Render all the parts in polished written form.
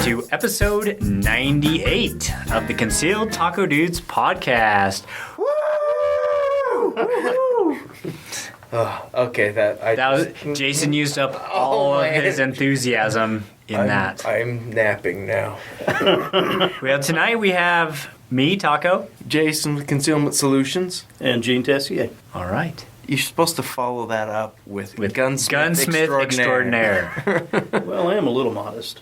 to episode 98 of the Concealed Taco Dudes podcast. Woo! Okay, that was Jason used up all of his enthusiasm in that. I'm napping now. Well, tonight we have me, Taco. Jason with Concealment Solutions. And Gene Tessier. All right. You're supposed to follow that up with Gunsmith Extraordinaire. Well, I am a little modest.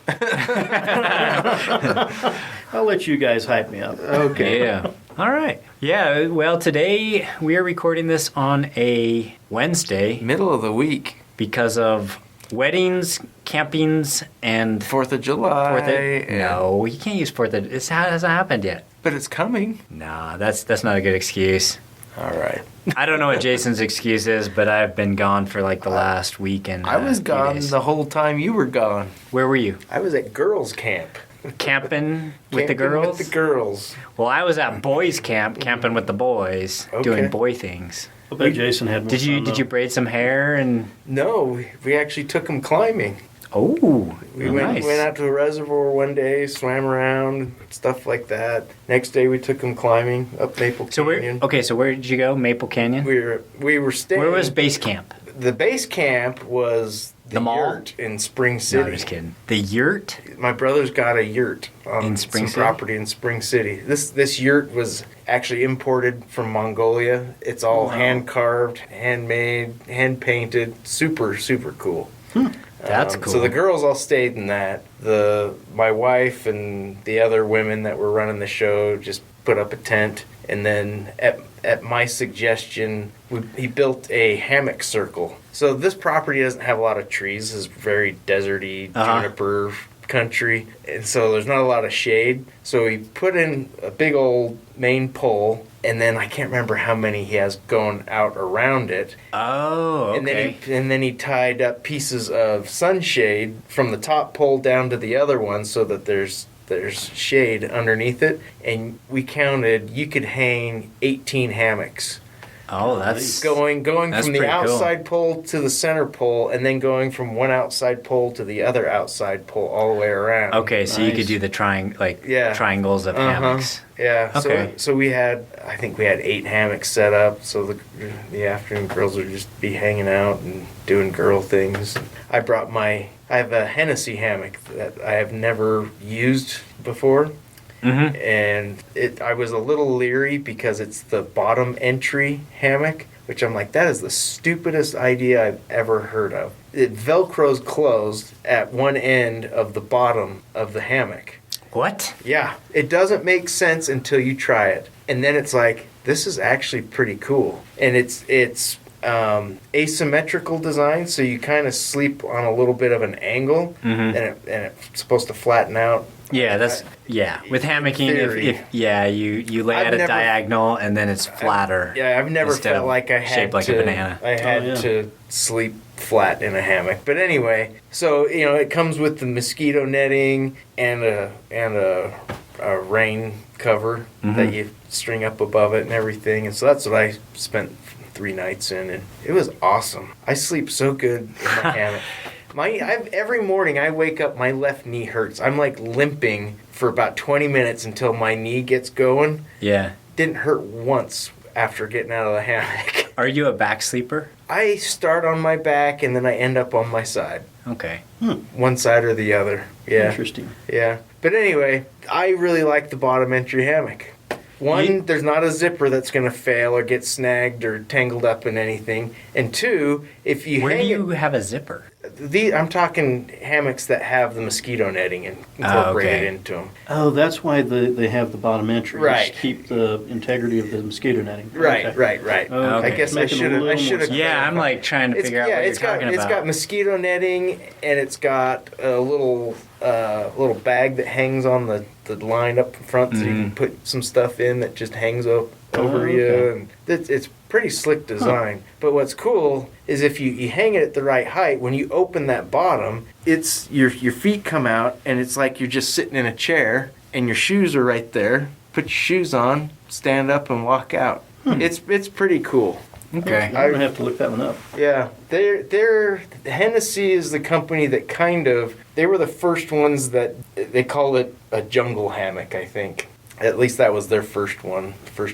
I'll let you guys hype me up. Okay. Yeah. All right. Yeah, well, today we are recording this on a Wednesday. Middle of the week. Because of weddings, campings, and 4th of July. No, you can't use 4th of... It hasn't happened yet. But it's coming. Nah, that's not a good excuse. All right. I don't know what Jason's excuse is, but I've been gone for like the last week and I was gone days. the whole time you were gone. Where were you? I was at girls' camp. Camping with the girls? With the girls. Well, I was at boys' camp, camping with the boys, doing boy things. I bet Jason had more fun, Did you braid some hair and... No, we actually took them climbing. Oh, We nice. went out to a reservoir one day, swam around, stuff like that. Next day we took them climbing up Maple Canyon. So where did you go? Maple Canyon? We were staying. Where was base camp? The base camp was the mall? Yurt in Spring City. No, I'm just kidding. The Yurt? My brother's got a yurt on In Spring some City? property in Spring City. This yurt was actually imported from Mongolia. It's all hand carved, handmade, hand painted. Super, super cool. That's cool. So the girls all stayed in that. My wife and the other women that were running the show just put up a tent, and then at my suggestion, he built a hammock circle. So this property doesn't have a lot of trees. It's very deserty, juniper country, and so there's not a lot of shade. So he put in a big old main pole, and then I can't remember how many he has going out around it. Oh, okay. And then he tied up pieces of sunshade from the top pole down to the other one so that there's shade underneath it. And we counted, you could hang 18 hammocks. Oh, that's... Going that's from the pretty outside pole to the center pole, and then going from one outside pole to the other outside pole all the way around. Okay, so you could do the triangles of hammocks. Yeah. Okay. So I think we had 8 hammocks set up. So the afternoon girls would just be hanging out and doing girl things. I have a Hennessy hammock that I have never used before. Mm-hmm. And I was a little leery because it's the bottom entry hammock, which I'm like, that is the stupidest idea I've ever heard of. It Velcros closed at one end of the bottom of the hammock. What? Yeah, it doesn't make sense until you try it. And then it's like, this is actually pretty cool. And it's asymmetrical design, so you kind of sleep on a little bit of an angle, and it's supposed to flatten out. Yeah, with hammocking, if you lay at a diagonal and then it's flatter. I've never felt like I had shaped like a banana. I had to sleep flat in a hammock. But anyway, so it comes with the mosquito netting and a rain cover that you string up above it and everything. And so that's what I spent 3 nights in, and it was awesome. I sleep so good in my hammock. Every morning I wake up, my left knee hurts. I'm like limping for about 20 minutes until my knee gets going. Yeah. Didn't hurt once after getting out of the hammock. Are you a back sleeper? I start on my back and then I end up on my side. Okay. One side or the other. Yeah. Interesting. Yeah. But anyway, I really like the bottom entry hammock. One, there's not a zipper that's going to fail or get snagged or tangled up in anything. And 2, if you Where do you have a zipper? I'm talking hammocks that have the mosquito netting incorporated into them. Oh, that's why they have the bottom entry. Right. Just keep the integrity of the mosquito netting. Right. Okay. I guess I should have. Yeah, I'm like trying to figure out what you're talking about. It's got mosquito netting, and it's got a little bag that hangs on the line up front, so you can put some stuff in that just hangs over you, and it's pretty slick design. But what's cool is if you hang it at the right height, when you open that bottom, it's your feet come out, and it's like you're just sitting in a chair, and your shoes are right there. Put your shoes on, stand up, and walk out. It's pretty cool. Okay. I'm gonna have to look that one up. Yeah, they're Hennessy is the company that they were the first ones that they call it a jungle hammock, I think. At least that was their first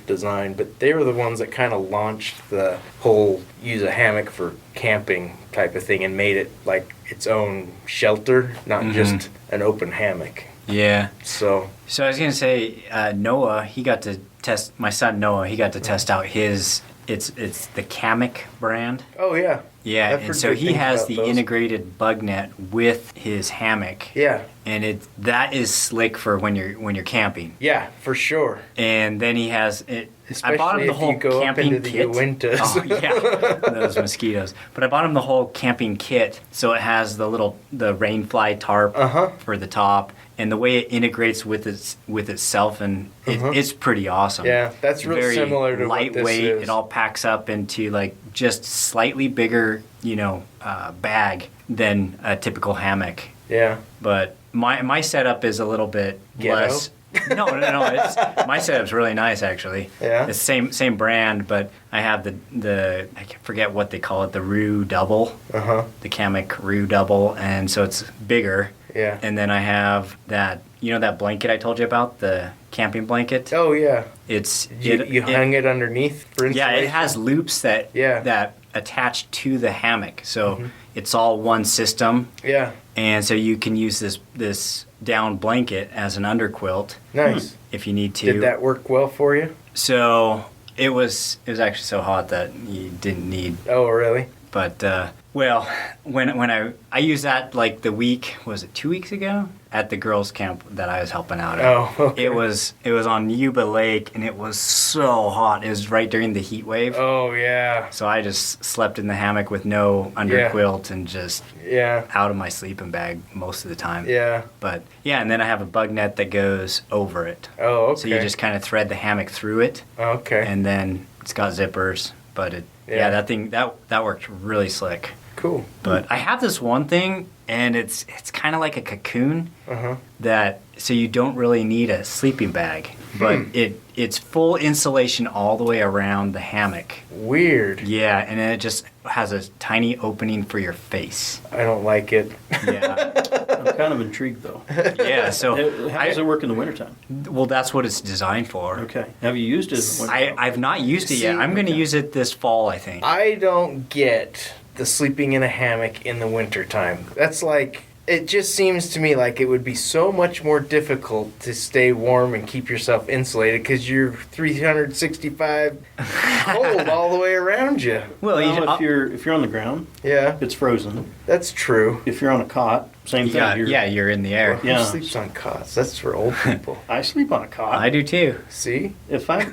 design. But they were the ones that kind of launched the whole use a hammock for camping type of thing and made it like its own shelter, not just an open hammock. Yeah. So I was gonna say, Noah, he got to test. My son Noah, he got to test out his. It's the Kamek brand. oh yeah. Yeah, I've and heard so good he things has about the those. integrated bug net with his hammock. Yeah. And that is slick for when you're camping. Yeah, for sure. And then he has it. Especially I bought him the if whole you go camping up into the kit. Uintas. Oh yeah, those mosquitoes. But I bought him the whole camping kit, so it has the rainfly tarp for the top, and the way it integrates with itself, and it's pretty awesome. Yeah, that's real Very similar to lightweight. what this is. It all packs up into like just slightly bigger, bag than a typical hammock. Yeah. But my setup is a little bit Ghetto? less. No. My setup's really nice actually. Yeah? It's same brand, but I have the I forget what they call it, the Roo Double, the Kamek Roo Double, and so it's bigger. Yeah. And then I have that that blanket I told you about, the camping blanket. Oh yeah. You hung it underneath for insulation? Yeah, it has loops that Yeah. attach to the hammock, so it's all one system. Yeah. And so you can use this down blanket as an underquilt. Nice. If you need to. Did that work well for you? So it was actually so hot that you didn't need. Oh, really? But when I used that like the week, was it 2 weeks ago, at the girls' camp that I was helping out at. Oh, okay. It was on Yuba Lake, and it was so hot. It was right during the heat wave. Oh, yeah. So I just slept in the hammock with no underquilt and just out of my sleeping bag most of the time. Yeah. But yeah, and then I have a bug net that goes over it. Oh, okay. So you just kind of thread the hammock through it. Okay. And then it's got zippers. But that thing that worked really slick. Cool. But I have this one thing, and it's kind of like a cocoon so you don't really need a sleeping bag, but it's full insulation all the way around the hammock. Weird. Yeah, and then it just has a tiny opening for your face. I don't like it. Yeah. I'm kind of intrigued though. Yeah, so How does it work in the wintertime? well, that's what it's designed for. Okay. Have you used it in the wintertime? I've not used it yet. I'm going to use it this fall, I think. I don't get the sleeping in a hammock in the wintertime. That's like, it just seems to me like it would be so much more difficult to stay warm and keep yourself insulated because you're 365 cold all the way around you. Well, if you're on the ground, Yeah, it's frozen. that's true. If you're on a cot, same thing. you're in the air. Who Yeah. sleeps on cots? That's for old people. I sleep on a cot. I do too. See? If I'm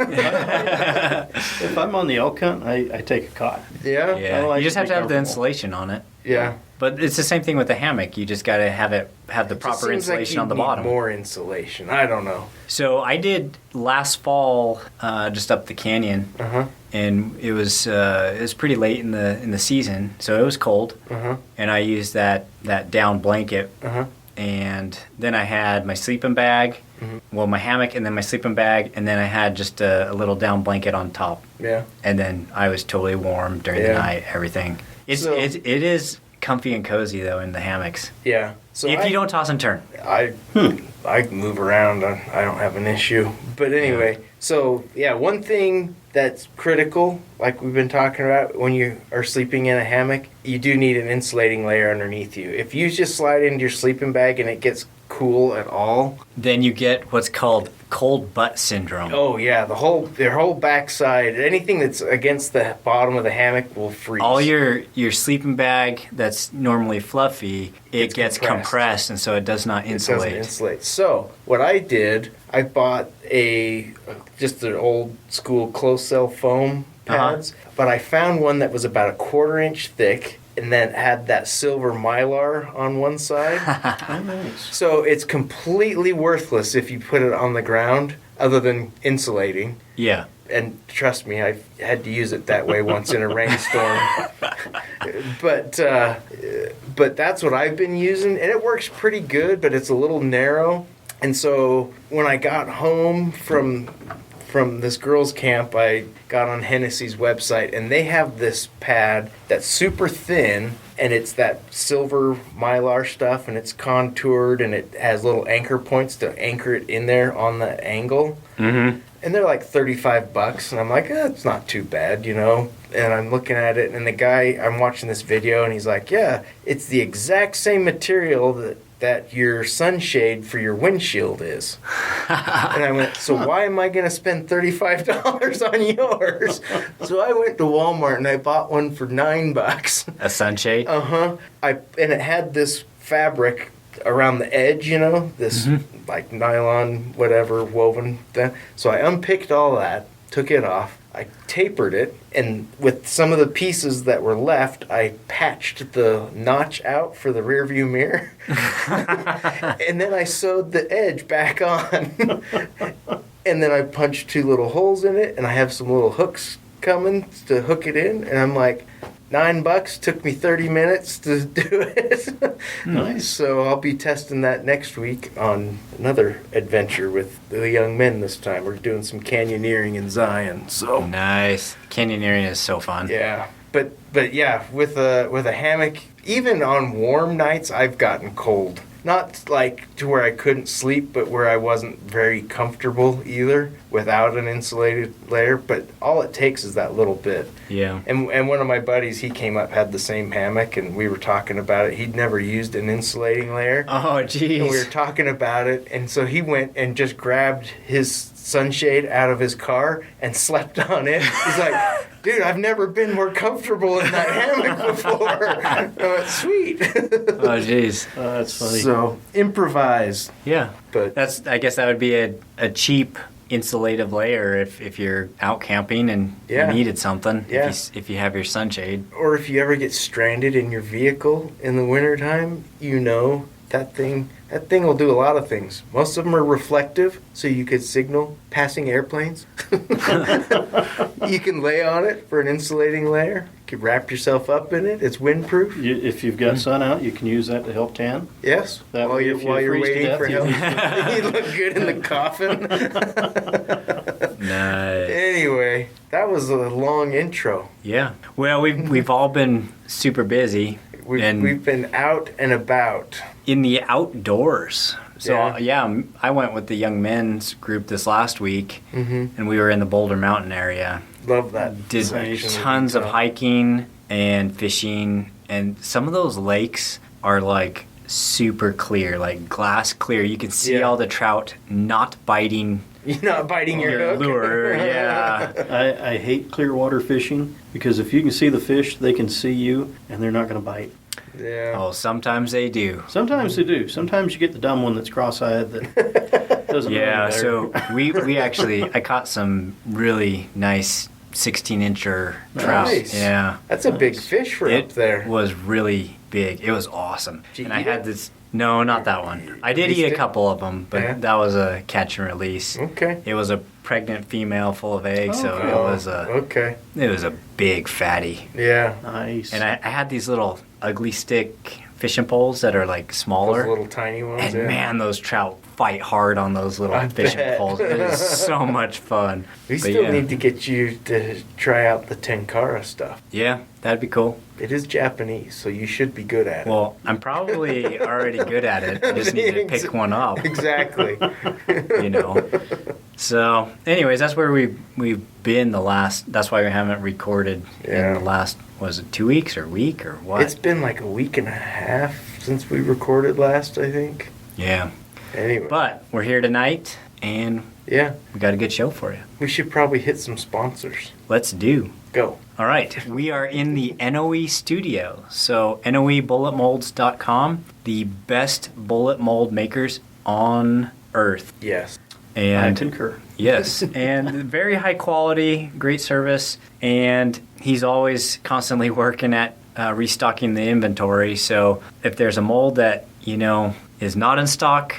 on the elk hunt, I take a cot. Yeah? Yeah, like you just to have be to have the comfortable. insulation on it. Yeah. But it's the same thing with the hammock. You just got to have the It proper just seems insulation like on the you need bottom. more insulation. I don't know. So I did last fall, just up the canyon, and it was pretty late in the season, so it was cold, and I used that down blanket, and then I had my sleeping bag, well, my hammock, and then my sleeping bag, and then I had just a little down blanket on top, Yeah. and then I was totally warm during the night. Everything. It is comfy and cozy though in the hammocks. Yeah. So If you don't toss and turn. I move around. I don't have an issue. But anyway, so yeah, one thing that's critical, like we've been talking about, when you are sleeping in a hammock, you do need an insulating layer underneath you. If you just slide into your sleeping bag and it gets cool at all, Then you get what's called cold butt syndrome. oh yeah, their whole backside, anything that's against the bottom of the hammock will freeze. All your sleeping bag that's normally fluffy, it gets compressed. compressed, and so it does not It insulate. doesn't insulate. So what I did, I bought just an old school close cell foam pads, but I found one that was about a 1/4 inch thick, and then had that silver mylar on one side. Oh, nice. So it's completely worthless if you put it on the ground, other than insulating. Yeah. And trust me, I had to use it that way once in a rainstorm. But that's what I've been using, and it works pretty good, but it's a little narrow. And so when I got home from from this girls' camp I got on Hennessy's website, and they have this pad that's super thin, and it's that silver mylar stuff, and it's contoured, and it has little anchor points to anchor it in there on the angle. Mm-hmm. And they're like $35, and I'm like, it's not too bad, you know? And I'm looking at it, and the guy, I'm watching this video, and he's like, yeah, it's the exact same material that your sunshade for your windshield is. And I went, so why am I going to spend $35 on yours? So I went to Walmart, and I bought one for $9. A sunshade? Uh-huh. And it had this fabric around the edge, you know, this like nylon, whatever, woven thing. So I unpicked all that, took it off, I tapered it, and with some of the pieces that were left, I patched the notch out for the rear view mirror. And then I sewed the edge back on. And then I punched 2 little holes in it, and I have some little hooks coming to hook it in, and I'm like, $9, took me 30 minutes to do it. Nice. So I'll be testing that next week on another adventure with the young men this time. We're doing some canyoneering in Zion. So Nice. Canyoneering is so fun. yeah. But yeah, with a hammock, even on warm nights I've gotten cold. Not like to where I couldn't sleep, but where I wasn't very comfortable either without an insulated layer. But all it takes is that little bit. Yeah. And one of my buddies, he came up, had the same hammock, and we were talking about it. He'd never used an insulating layer. Oh, jeez. And we were talking about it, and so he went and just grabbed his sunshade out of his car and slept on it. He's like, dude, I've never been more comfortable in that hammock before. I went, sweet. Oh, jeez. That's funny. So, improvise. Yeah. But I guess that would be a cheap insulative layer if you're out camping and Yeah. you needed something. Yeah. If you have your sunshade. or if you ever get stranded in your vehicle in the wintertime, you know that thing will do a lot of things. Most of them are reflective, so you could signal passing airplanes. You can lay on it for an insulating layer. You could wrap yourself up in it. It's windproof. If you've got sun out, you can use that to help tan. Yes. That while way you're, if you while you're freeze to waiting death, for you help. You look good in the coffin. Nice. Anyway, that was a long intro. Yeah. Well, we've all been super busy and We've been out and about. in the outdoors. So Yeah. I went with the young men's group this last week, and we were in the Boulder Mountain area. Love that. Did section tons of Utah. hiking and fishing, and some of those lakes are like super clear, like glass clear. You can see Yeah. all the trout not biting You're not biting your hook. lure. Yeah. I hate clear water fishing because if you can see the fish, they can see you, and they're not going to bite. Yeah. Oh, sometimes they do. Sometimes they do. Sometimes you get the dumb one that's cross-eyed that doesn't know Yeah, any better. so we actually, I caught some really nice 16-incher trout. Nice. Yeah. That's a big fish for up It there. was really big. It was awesome. Did you And I eat had it? this, no, not that one. I did Released eat a it? couple of them, but Yeah. that was a catch and release. Okay. It was a pregnant female full of eggs, so Okay. it was a big fatty. Yeah. Nice. And I had these little ugly stick fishing poles that are like Those smaller. little tiny ones. And yeah. man, those trout fight hard on those little I fishing bet. poles. It is so much fun. We But still yeah. need to get you to try out the tenkara stuff. Yeah, that'd be cool. It is Japanese, so you should be good at it. Well, I'm probably already good at it. I just need to pick one up, Exactly. you know. So, anyways, that's where we've been the last. That's why we haven't recorded Yeah. in the last. Was it 2 weeks or week or what? It's been like a week and a half since we recorded last, I think. Yeah, Anyway. but we're here tonight, and Yeah. we got a good show for you. We should probably hit some sponsors. Let's do. Go. All right, we are in the NOE studio. So NOEBulletMolds.com, the best bullet mold makers on earth. Yes. I And concur. yes, and very high quality, great service, and he's always constantly working at restocking the inventory. So if there's a mold that is not in stock,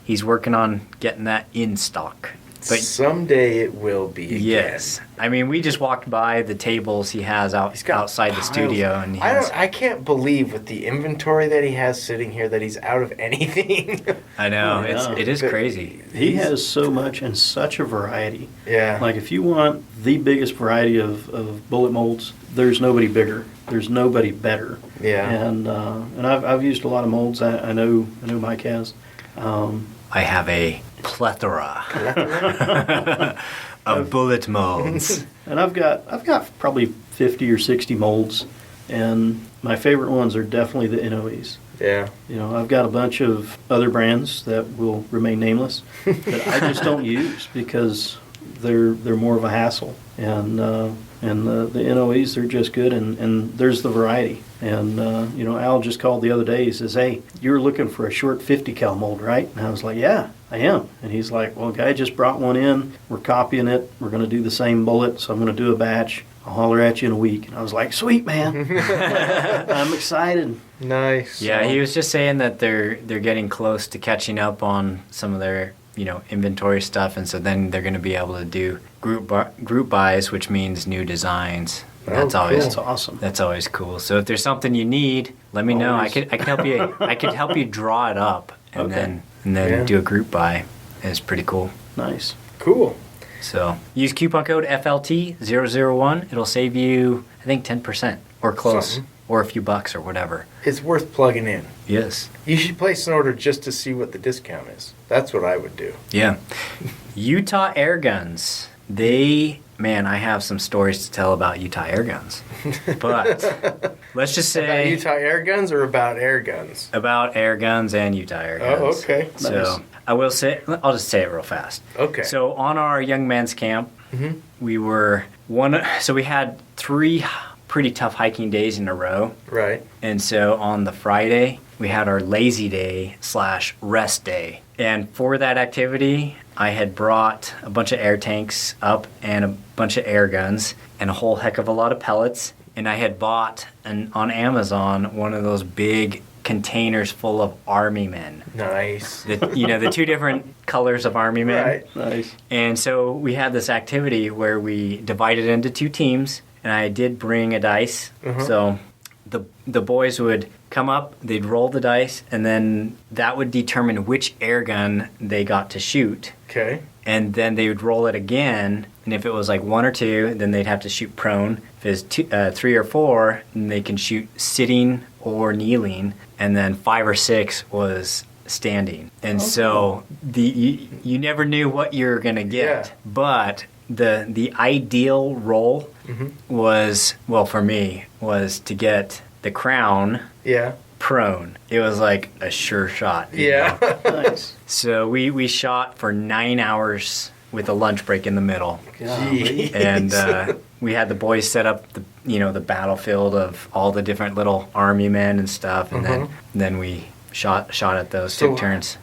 he's working on getting that in stock. But someday it will be again. yes, I mean we just walked by the tables he has He's got outside the piles. studio, and I can't believe with the inventory that he has sitting here that he's out of anything. I know. Oh, yeah. It is crazy. He has so much and such a variety. Yeah. Like if you want the biggest variety of bullet molds, there's nobody bigger. There's nobody better. Yeah. And I've used a lot of molds. I know Mike has. I have a plethora of bullet molds. And I've got probably 50 or 60 molds, and my favorite ones are definitely the NOEs. Yeah. You know, I've got a bunch of other brands that will remain nameless that I just don't use because they're more of a hassle. And the NOEs, they're just good, and there's the variety. And Al just called the other day. He says, "Hey, you're looking for a short 50 cal mold, right?" And I was like, "Yeah, I am." And he's like, "Well, a guy just brought one in. We're copying it. We're going to do the same bullet, so I'm going to do a batch. I'll holler at you in a week." And I was like, "Sweet, man." I'm excited. Nice. Yeah, he was just saying that they're getting close to catching up on some of their inventory stuff, and so then they're going to be able to do group buys, which means new designs. That's That's awesome. That's always cool. So if there's something you need, let me know. I could help you. I could help you draw it up and then do a group buy. It's pretty cool. Nice. Cool. So use coupon code FLT001. It'll save you, I think, 10% or close, Something. or a few bucks or whatever. It's worth plugging in. Yes. You should place an order just to see what the discount is. That's what I would do. Yeah. Utah air guns. I have some stories to tell about Utah air guns. But let's just say About Utah air guns or about air guns? about air guns and Utah air guns. Oh, okay. So Nice. I'll just say it real fast. Okay. So on our young men's camp, we had 3 pretty tough hiking days in a row. Right. And so on the Friday, we had our lazy day / rest day. And for that activity, I had brought a bunch of air tanks up and a bunch of air guns and a whole heck of a lot of pellets. And I had bought on Amazon one of those big containers full of army men. Nice. The 2 different colors of army men. Right. Nice. And so we had this activity where we divided into 2 teams, and I did bring a dice. So the boys would come up, they'd roll the dice, and then that would determine which air gun they got to shoot. Okay. And then they would roll it again, and if it was like 1 or 2, then they'd have to shoot prone. If it's 3 or 4, then they can shoot sitting or kneeling, and then 5 or 6 was standing. And so you never knew what you were gonna get. Yeah. But the ideal roll was, well, for me, was to get the crown Yeah. prone. It was like a sure shot. you Yeah. know? Nice. So we shot for 9 hours with a lunch break in the middle. Golly. And we had the boys set up the battlefield of all the different little army men and stuff, and then we shot at those, So- took turns.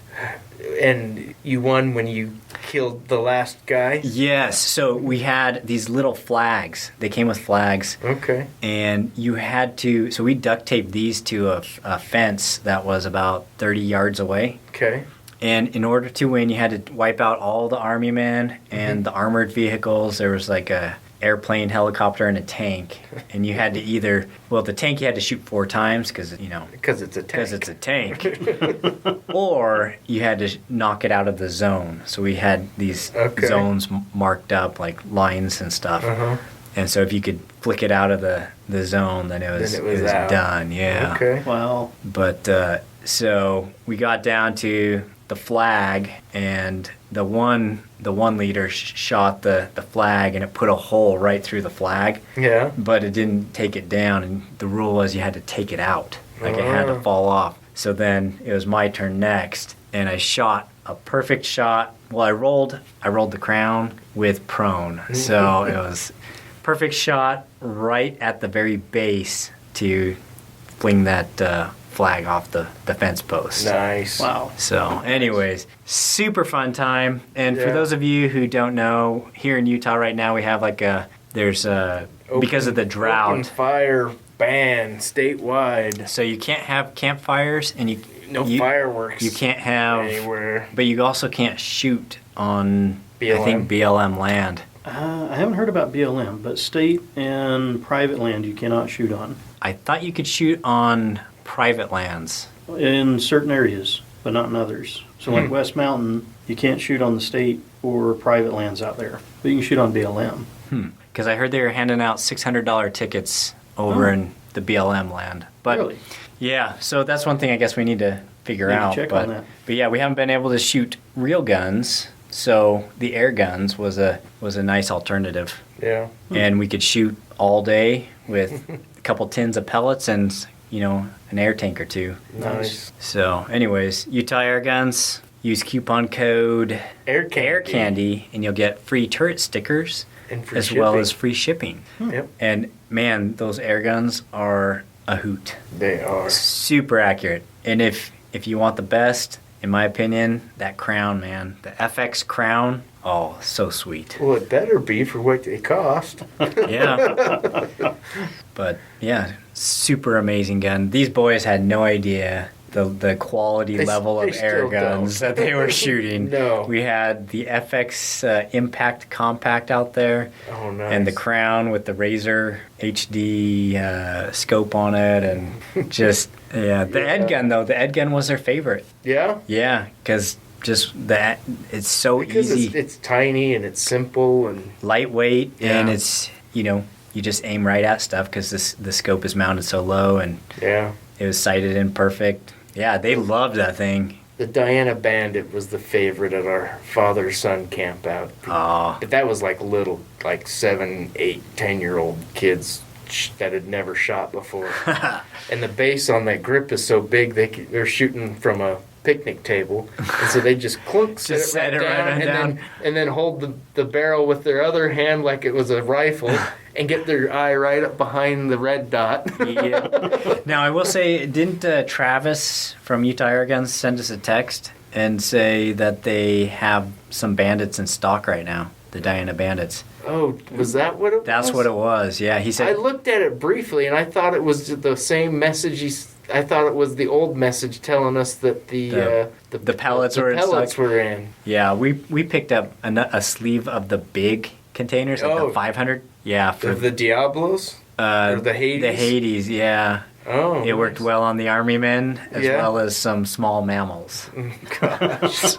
And you won when you killed the last guy? Yes, so we had these little flags. They came with flags, Okay. and you had to. So we duct taped these to a fence that was about 30 yards away. Okay. And in order to win, you had to wipe out all the army men and the armored vehicles. There was like a airplane, helicopter, and a tank. And you had to the tank you had to shoot 4 times because Because it's a tank. it's a tank. Or you had to knock it out of the zone. So we had these zones marked up, like lines and stuff. And so if you could flick it out of the zone, then it was out. done. Yeah. Okay. Wow. But so we got down to the flag, and the one leader shot the flag, and it put a hole right through the flag. Yeah. But it didn't take it down, and the rule was you had to take it out, like it had to fall off. So then it was my turn next, and I shot a perfect shot. Well, I rolled the crown with prone, so it was perfect shot right at the very base to fling that flag off the fence post. Nice. Wow. So, anyways, super fun time. And for Yeah. those of you who don't know, here in Utah right now we have because of the drought. Open fire ban statewide. So you can't have campfires, and No you, fireworks. You can't have anywhere. but you also can't shoot on I BLM? think BLM land. I haven't heard about BLM, but state and private land you cannot shoot on I thought you could shoot on private lands. in certain areas. but not in others. So like West Mountain, you can't shoot on the state or private lands out there, but you can shoot on BLM. Because I heard they were handing out $600 tickets over in the BLM land. But Really? yeah, so that's one thing I guess we need to figure Need to out. check but, on that. but yeah, we haven't been able to shoot real guns, so the air guns was a nice alternative. Yeah. And we could shoot all day with a couple tins of pellets and, an air tank or two. Nice. So anyways, Utah air guns, use coupon code Air Candy, and you'll get free turret stickers And free as shipping. well as free shipping. Yep. And man, those air guns are a hoot. They are. Super accurate. And if you want the best, in my opinion, that crown, man, the FX crown, oh, so sweet. Well, it better be for what they cost. Yeah. But yeah, super amazing gun. These boys had no idea the quality They level of still air guns don't. that they were shooting. No. We had the FX Impact Compact out there. Oh, nice. And the crown with the Razor HD scope on it, and just the Ed gun though. The Ed gun was their favorite. Yeah? Yeah, because just that it's so Because easy, it's tiny and it's simple and... lightweight, and Yeah. it's you just aim right at stuff because the scope is mounted so low, and Yeah. it was sighted in perfect. Yeah, they loved that thing. The Diana Bandit was the favorite at our father-son camp out. Oh, But that was like little, like 7, 8, 10-year-old kids that had never shot before. And the base on that grip is so big they're shooting from a picnic table, and so they just clunk, set it right down. and then hold the barrel with their other hand like it was a rifle, and get their eye right up behind the red dot. yeah. Now I will say, didn't Travis from Utah Air Guns send us a text and say that they have some bandits in stock right now? The Diana Bandits. Oh, was that what it was? That's what it was. Yeah, he I said. looked at it briefly, and I thought it was the same message. I thought it was the old message telling us that the pellets were in pellets stock. were in. Yeah, we picked up a sleeve of the big containers, like Oh. the 500. Yeah, for The Diablos or the Hades. The Hades, yeah. Oh, It worked nice. well on the army men as Yeah. well as some small mammals. Gosh.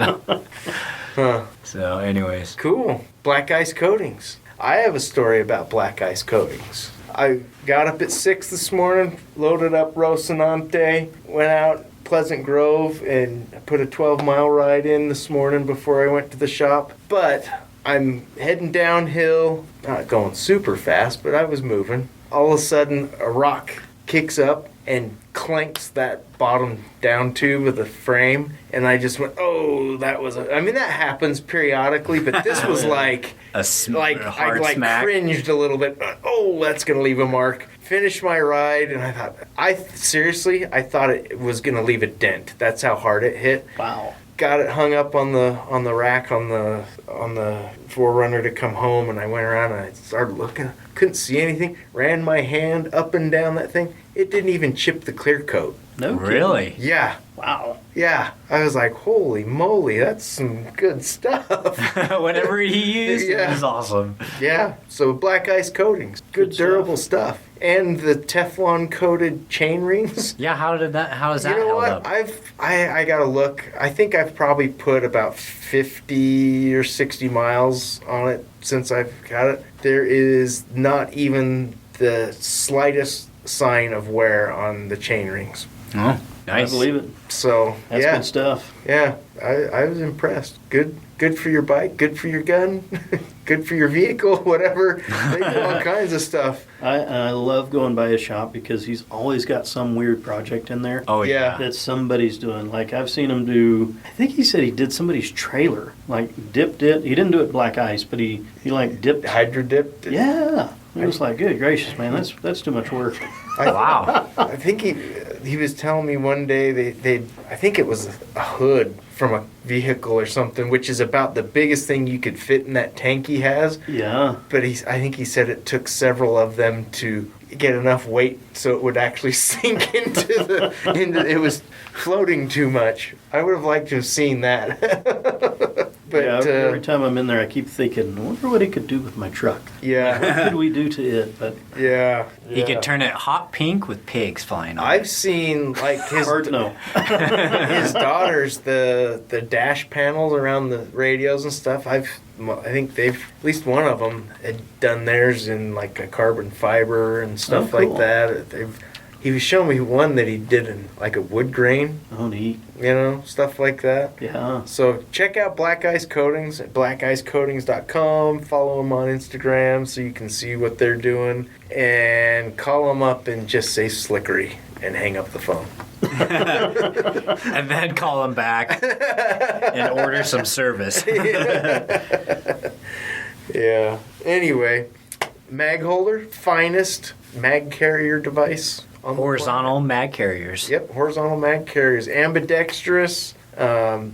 Huh. So, anyways. Cool. Black ice coatings. I have a story about black ice coatings. I got up at 6 this morning, loaded up Rocinante, went out Pleasant Grove, and put a 12-mile ride in this morning before I went to the shop. But I'm heading downhill, not going super fast, but I was moving. All of a sudden, a rock kicks up and clanks that bottom down tube of the frame, and I just went, "Oh, that was." I mean, that happens periodically, but this was like, A hard I smack. cringed a little bit. Oh, that's gonna leave a mark. Finished my ride, and I thought, I thought it was gonna leave a dent. That's how hard it hit. Wow. Got it hung up on the rack on the Forerunner to come home, and I went around and I started looking. Couldn't see anything. Ran my hand up and down that thing. It didn't even chip the clear coat. No kidding. Really? Yeah, Wow. yeah. I was like, holy moly, that's some good stuff. Whatever he used, Yeah. it was awesome. Yeah. So black ice coatings, good Good durable stuff. And the Teflon coated chain rings. Yeah, how does that You know held what? up? I gotta look. I think I've probably put about 50 or 60 miles on it since I've got it. There is not even the slightest sign of wear on the chain rings. Oh, nice. I believe it. So That's yeah, good stuff. yeah, I was impressed. Good for your bike. Good for your gun. Good for your vehicle. Whatever. They do all kinds of stuff. I love going by his shop because he's always got some weird project in there Oh, Yeah. yeah. that somebody's doing. Like I've seen him do. I think he said he did somebody's trailer. Like dipped it. He didn't do it black ice, but he like dipped. Hydro dipped. Yeah. It was like, good gracious, man, that's too much work. Wow. I think he was telling me one day they I think it was a hood from a vehicle or something, which is about the biggest thing you could fit in that tank he has. Yeah. But I think he said it took several of them to get enough weight so it would actually sink into it was floating too much. I would have liked to have seen that. But yeah, every time I'm in there, I keep thinking, I wonder what he could do with my truck. yeah, What could we do to it? But yeah. You could turn it hot pink with pigs flying on I've it. seen like his hard to know. his daughters the dash panels around the radios and stuff. I think they've at least one of them had done theirs in like a carbon fiber and stuff Oh, like cool. that. He was showing me one that he did in like a wood grain, Oh, neat. stuff like that. Yeah. So check out Black Ice Coatings at blackicecoatings.com. Follow them on Instagram so you can see what they're doing. And call them up and just say Slickery and hang up the phone. And then call them back and order some service. Yeah. Anyway, mag holder, finest mag carrier device on Horizontal mag carriers. the planet. Yep, horizontal mag carriers, ambidextrous.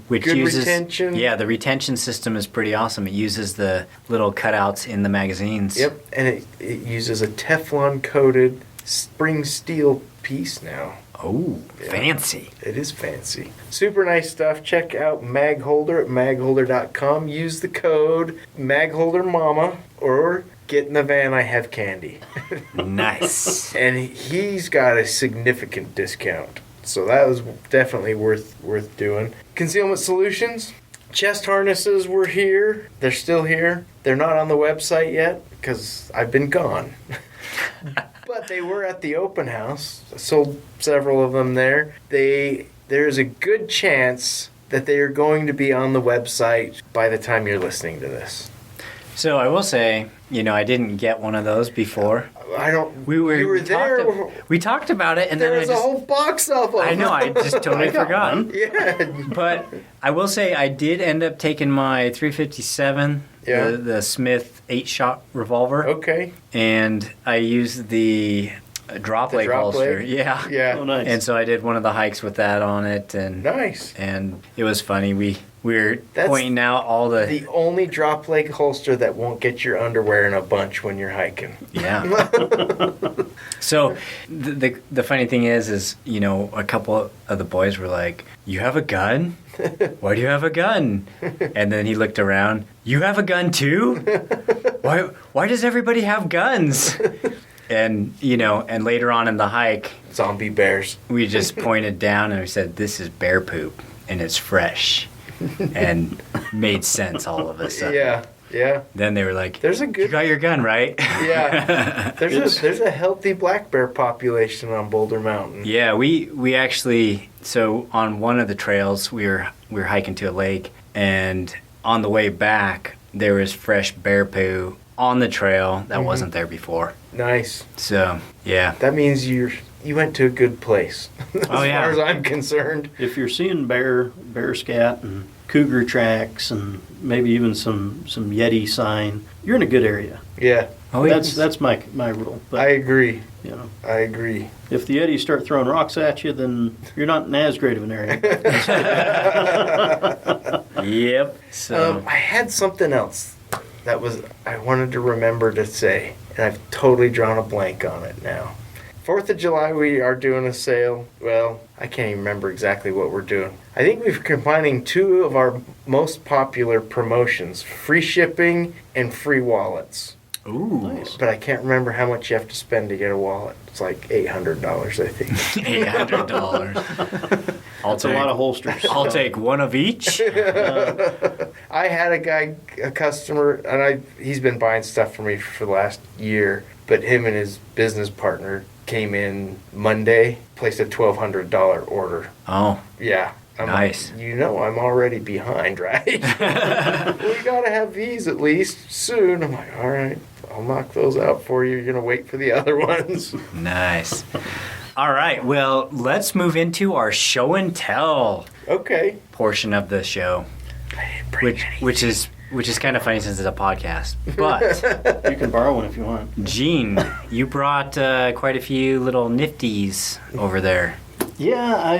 Which good uses, retention. Yeah, the retention system is pretty awesome. It uses the little cutouts in the magazines. Yep, and it uses a Teflon coated spring steel piece now. Oh, Yeah. fancy. It is fancy. Super nice stuff. Check out Magholder at magholder.com. Use the code MagholderMama or get in the van, I have candy. Nice. And he's got a significant discount. So that was definitely worth doing. Concealment Solutions. Chest harnesses were here. They're still here. They're not on the website yet because I've been gone. But they were at the open house. I sold several of them there. There's a good chance that they are going to be on the website by the time you're listening to this. So I will say, I didn't get one of those before. I don't. You were there. We talked about it, and There then was a whole box of them. I know, I just totally forgot. Yeah. But I will say I did end up taking my 357, Yeah. the Smith 8-shot revolver, Okay. and I used the drop leg drop holster. leg? Yeah. Yeah. Oh, nice. And so I did one of the hikes with that on it, and Nice. and it was funny. We were That's pointing out all The only drop leg holster that won't get your underwear in a bunch when you're hiking. Yeah. So the funny thing is a couple of the boys were like, "You have a gun? Why do you have a gun?" And then he looked around. "You have a gun too? Why does everybody have guns?" And and later on in the hike, Zombie bears. we just pointed down and we said, "This is bear poop and it's fresh," and made sense all of a sudden. Yeah. Yeah. Then they were like, There's a "You good. got your gun, right?" Yeah. There's a healthy black bear population on Boulder Mountain. Yeah, we actually, so on one of the trails we were hiking to a lake, and on the way back there was fresh bear poo on the trail that wasn't there before. Nice. So yeah. That means you went to a good place. As Oh, yeah. far as I'm concerned. If you're seeing bear scat and cougar tracks and maybe even some Yeti sign, you're in a good area. Yeah. Oh, That's my rule. But, I agree. I agree. If the Yetis start throwing rocks at you, then you're not in as great of an area. Yep. So I had something else that I wanted to remember to say, and I've totally drawn a blank on it now. 4th of July, we are doing a sale. Well, I can't even remember exactly what we're doing. I think we're combining two of our most popular promotions, free shipping and free wallets. ooh, Nice. But I can't remember how much you have to spend to get a wallet. It's like $800, I think. $800. That's a lot of holsters. I'll take one of each. I had a customer, and he's been buying stuff for me for the last year, but him and his business partner came in Monday, placed a $1,200 order. Oh, Yeah. I'm nice. Like, I'm already behind, right? We gotta have these at least soon. I'm like, all right, I'll knock those out for you. You're gonna wait for the other ones. Nice. All right, well, let's move into our show and tell Okay. portion of the show, which is kind of funny since it's a podcast. But You can borrow one if you want. Gene, you brought quite a few little nifties over there. Yeah,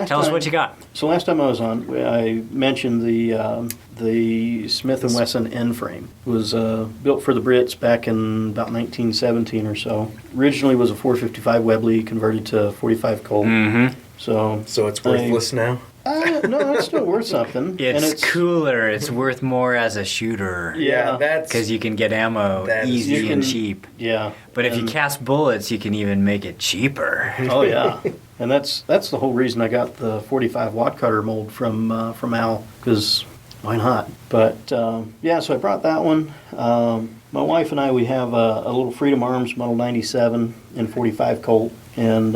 Tell us what you got. So last time I was on, I mentioned the Smith & Wesson N-frame. It was built for the Brits back in about 1917 or so. Originally was a 455 Webley converted to 45 Colt. Mm-hmm. So So it's worthless now? No, it's still worth something. It's cooler. It's worth more as a shooter. Yeah, that's Because you can get ammo easy and cheap. Yeah. But if you cast bullets, you can even make it cheaper. Oh yeah, and that's the whole reason I got the 45 watt cutter mold from Al, because why not? But yeah, so I brought that one. My wife and I, we have a little Freedom Arms Model 97 in 45 Colt, and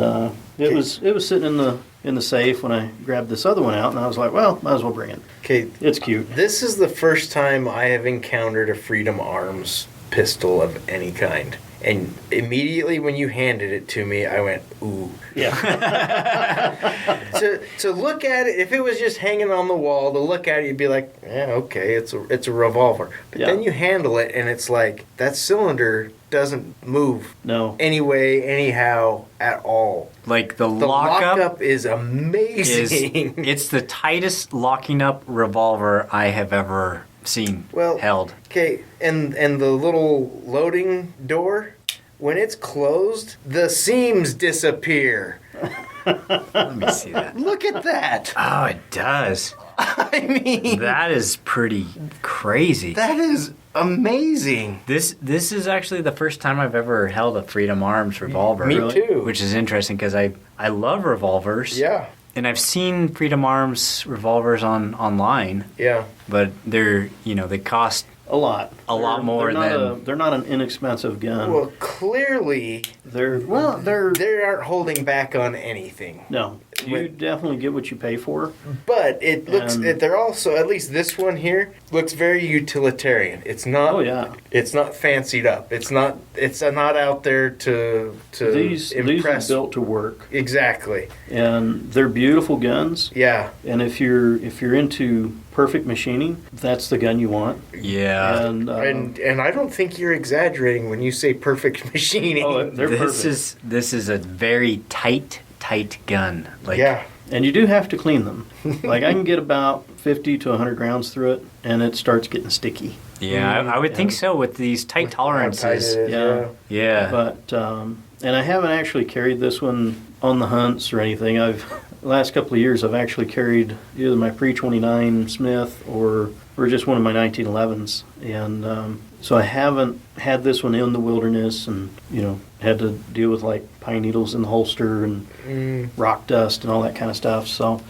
it was sitting in the safe when I grabbed this other one out, and I was like, well, might as well bring it. Okay, It's cute. this is the first time I have encountered a Freedom Arms pistol of any kind. And immediately when you handed it to me, I went, ooh. Yeah. To look at it, if it was just hanging on the wall, to look at it, you'd be like, yeah, okay, it's a revolver. But Yeah. then you handle it, and it's like, that cylinder doesn't move No. anyway, anyhow, at all. Like the The lockup is amazing. it's the tightest locking up revolver I have ever seen held. Okay, and the little loading door, when it's closed, the seams disappear. Let me see that. Look at that. Oh, it does. I mean, That is pretty crazy. that is amazing. This is actually the first time I've ever held a Freedom Arms revolver. Me Really? too. Which is interesting because I love revolvers. Yeah, And I've seen Freedom Arms revolvers online, yeah. but they cost A lot. A lot more They're not an inexpensive gun. Well, clearly, they're they aren't holding back on anything. no. You definitely get what you pay for. But it looks. They're also, at least this one here, looks very utilitarian. It's not. Oh yeah. It's not fancied up. It's not. It's not out there to These are impress. built to work, Exactly. and they're beautiful guns. Yeah. And if you're into perfect machining, that's the gun you want. Yeah. And And I don't think you're exaggerating when you say perfect machining. oh, they're perfect. This is a very tight gun. Like yeah. And you do have to clean them. Like I can get about 50 to 100 rounds through it, and it starts getting sticky. Yeah, I would think so with these tight How tight it tolerances. is, Yeah. Yeah. But and I haven't actually carried this one on the hunts or anything. The last couple of years I've actually carried either my pre-29 Smith or just one of my 1911s, and so I haven't had this one in the wilderness, and had to deal with like pine needles in the holster and rock dust and all that kind of stuff. So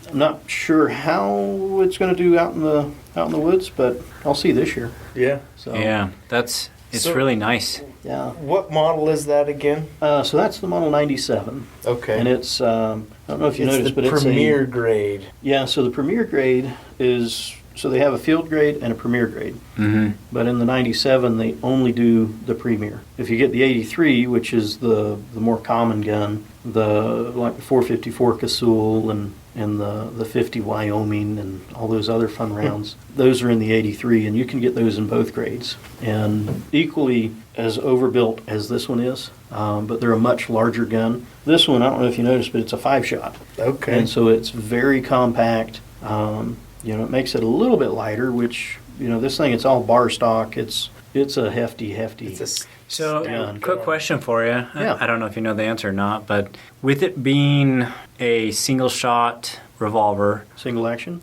I'm not sure how it's going to do out in the woods, but I'll see this year. Yeah. So Yeah, it's So- really nice. yeah. What model is that again? So that's the Model 97. Okay. And it's, I don't know if you it's noticed, the but premier grade. so the Premier grade is, so they have a field grade and a Premier grade. Mm-hmm. But in the 97, they only do the Premier. If you get the 83, which is the more common gun, like the 454 Casull and the 50 Wyoming and all those other fun rounds, those are in the 83, and you can get those in both grades. And equally as overbuilt as this one is, but they're a much larger gun. This one, I don't know if you noticed, but it's a 5-shot. Okay. And so it's very compact. It makes it a little bit lighter, which, this thing, it's all bar stock. It's a hefty. It's a So, gun. quick question for you. Yeah. I don't know if you know the answer or not, but with it being a single shot revolver, Single action?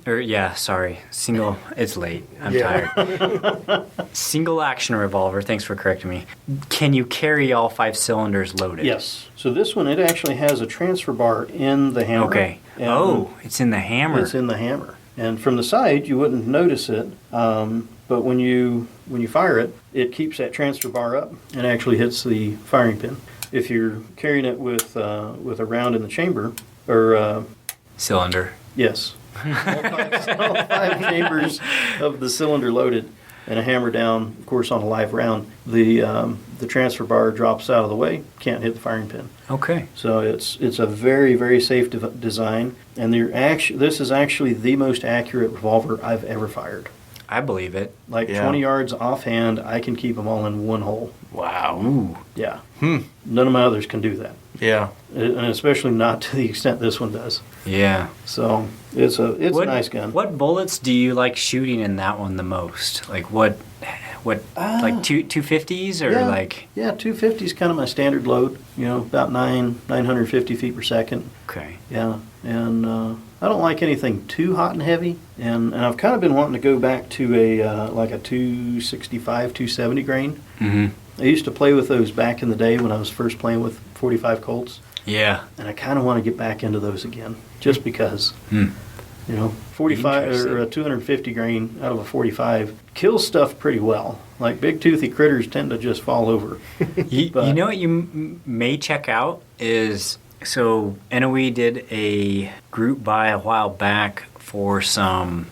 single, it's late, I'm Yeah. tired. Single action revolver, thanks for correcting me. Can you carry all 5 cylinders loaded? Yes. So this one, it actually has a transfer bar in the hammer. Okay. And It's in the hammer. It's in the hammer. And from the side, you wouldn't notice it, but when you fire it, it keeps that transfer bar up and actually hits the firing pin. If you're carrying it with a round in the chamber, or Cylinder. yes, all 5 chambers of the cylinder loaded, and a hammer down, of course, on a live round, the transfer bar drops out of the way, can't hit the firing pin. Okay. So it's a very, very safe design, and this is actually the most accurate revolver I've ever fired. I believe it. Like Yeah. 20 yards offhand, I can keep them all in one hole. Wow. Ooh. Yeah. None of my others can do that, Yeah. and especially not to the extent this one does. Yeah. So it's a nice gun. What bullets do you like shooting in that one the most? Like what like 250s or yeah. like Yeah, 250 is kind of my standard load. About 950 feet per second. okay. Yeah, and I don't like anything too hot and heavy. And I've kind of been wanting to go back to a like a 265, 270 grain. Mm-hmm. I used to play with those back in the day when I was first playing with 45 Colts. Yeah. And I kind of want to get back into those again, just because. You know, 45 or a 250 grain out of a 45 kills stuff pretty well. Like big toothy critters tend to just fall over. You know what you may check out is, so NOE did a group buy a while back for some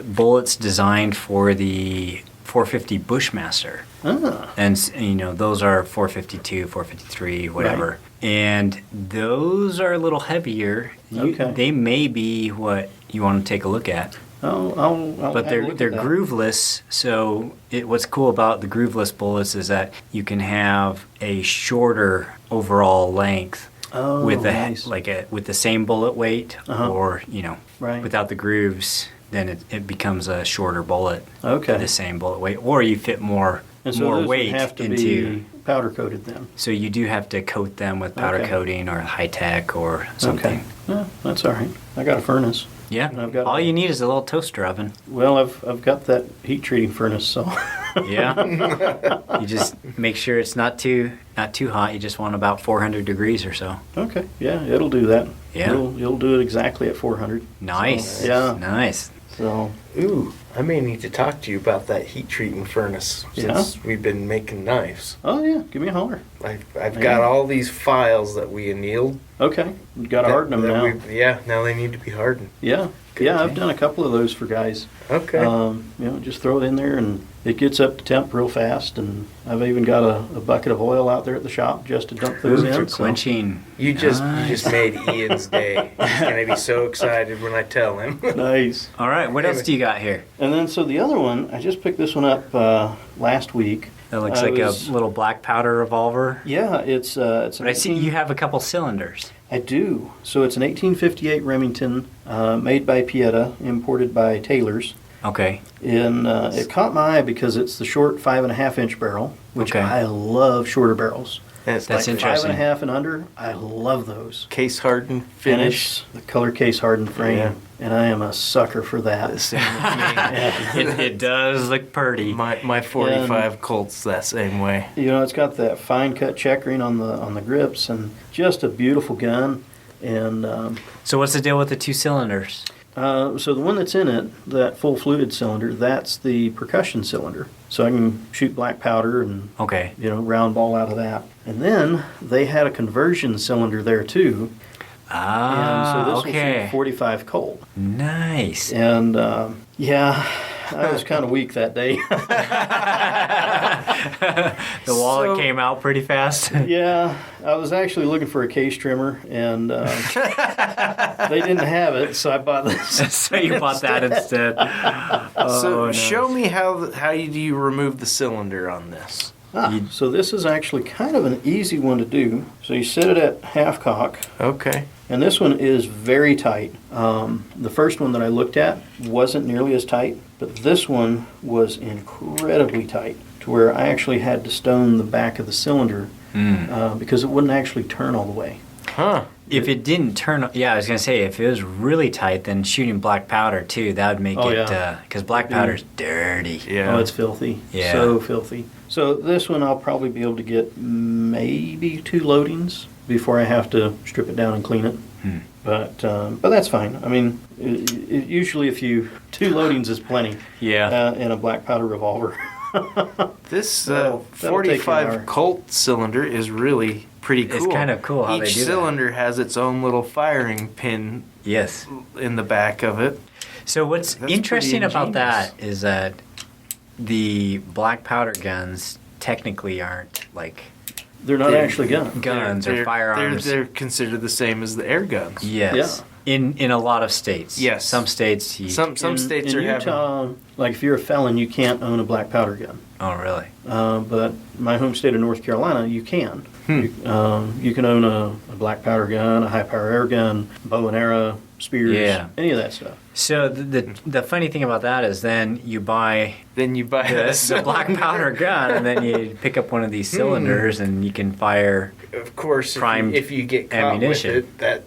bullets designed for the 450 Bushmaster. Ah. And, you know, those are 452, 453, whatever. Right. And those are a little heavier. Okay. They may be what you want to take a look at. I'll But have a look they're at that. grooveless, so what's cool about the grooveless bullets is that you can have a shorter overall length Oh, with nice. with the same bullet weight, Uh-huh. or you know, Right. without the grooves, then it becomes a shorter bullet. Okay. The same bullet weight, or you fit more And so more those weight would have to into. be powder coated then. So you do have to coat them with powder Okay. coating or high tech or something. Okay. Yeah, that's all right. I got a furnace. Yeah. I've got All a- you need is a little toaster oven. Well, I've got that heat treating furnace, so. Yeah. You just make sure it's not too hot. You just want about 400 degrees or so. Okay. Yeah, it'll do that. Yeah. You'll do it exactly at 400. Nice. So, yeah. Nice. So. Ooh, I may need to talk to you about that heat treating furnace since we've been making knives. Oh yeah, give me a holler. I've got all these files that we annealed. Okay. You got to harden them now. Now they need to be hardened. Yeah. Good. Yeah, I've done a couple of those for guys. Okay. You know, just throw it in there and it gets up to temp real fast. And I've even got a bucket of oil out there at the shop just to dump those in. For so- quenching. You just Nice. made Ian's day. He's gonna be so excited when I tell him. Nice. All right. What else do you got here? And then so the other one, I just picked this one up last week. That looks I like was- a little black powder revolver. Yeah, it's an But I see 18 you have a couple cylinders. I do. So it's an 1858 Remington, made by Pieta, imported by Taylor's. Okay. And it caught my eye because it's the short 5.5-inch barrel, which Okay. I love shorter barrels. And it's That's like interesting. 5.5 and under, I love those. case hardened And finish. it's the color case hardened frame, Yeah. and I am a sucker for that. Same with me. It does look pretty. My 45 Colt's that same way. You know, it's got that fine cut checkering on the grips, and just a beautiful gun. And So what's the deal with the two cylinders? so the one that's in it, that full fluted cylinder, that's the percussion cylinder. So I can shoot black powder and Okay. round ball out of that. And then they had a conversion cylinder there too. And so this will Okay. shoot 45 Colt. Nice. And yeah, I was kind of weak that day. The wallet So- came out pretty fast. Yeah, I was actually looking for a case trimmer, and they didn't have it, so I bought this. So you bought that instead. So no. show me how do you remove the cylinder on this? So this is actually kind of an easy one to do. So you set it at half cock, Okay. and this one is very tight. The first one that I looked at wasn't nearly as tight, but this one was incredibly tight, to where I actually had to stone the back of the cylinder because it wouldn't actually turn all the way. Huh. If it didn't turn, yeah, I was gonna say if it was really tight, then shooting black powder too, that would make Oh, it yeah. because black powder's dirty. Yeah. Oh, it's filthy. Yeah. So filthy. So this one I'll probably be able to get maybe 2 loadings before I have to strip it down and clean it. But that's fine. I mean, usually if 2 loadings is plenty Yeah. in a black powder revolver. This That'll take an hour. 45 Colt cylinder is really pretty cool. It's kind of cool how Each they do that. cylinder has its own little firing pin Yes. in the back of it. So what's That's interesting pretty about ingenious. that is that the black powder guns technically aren't like They're not They're- actually guns. guns or firearms. They're considered the same as the air guns. Yes. In a lot of states. Yes. Some states. Some states in are having. Utah, like if you're a felon, you can't own a black powder gun. Oh, really? But my home state of North Carolina, you can. Hmm. You can own a black powder gun, a high power air gun, bow and arrow, spears, Yeah. any of that stuff. So the funny thing about that is then you buy Then you buy the black powder gun and then you pick up one of these cylinders and you can fire. Of course, primed if you get caught ammunition. with it, that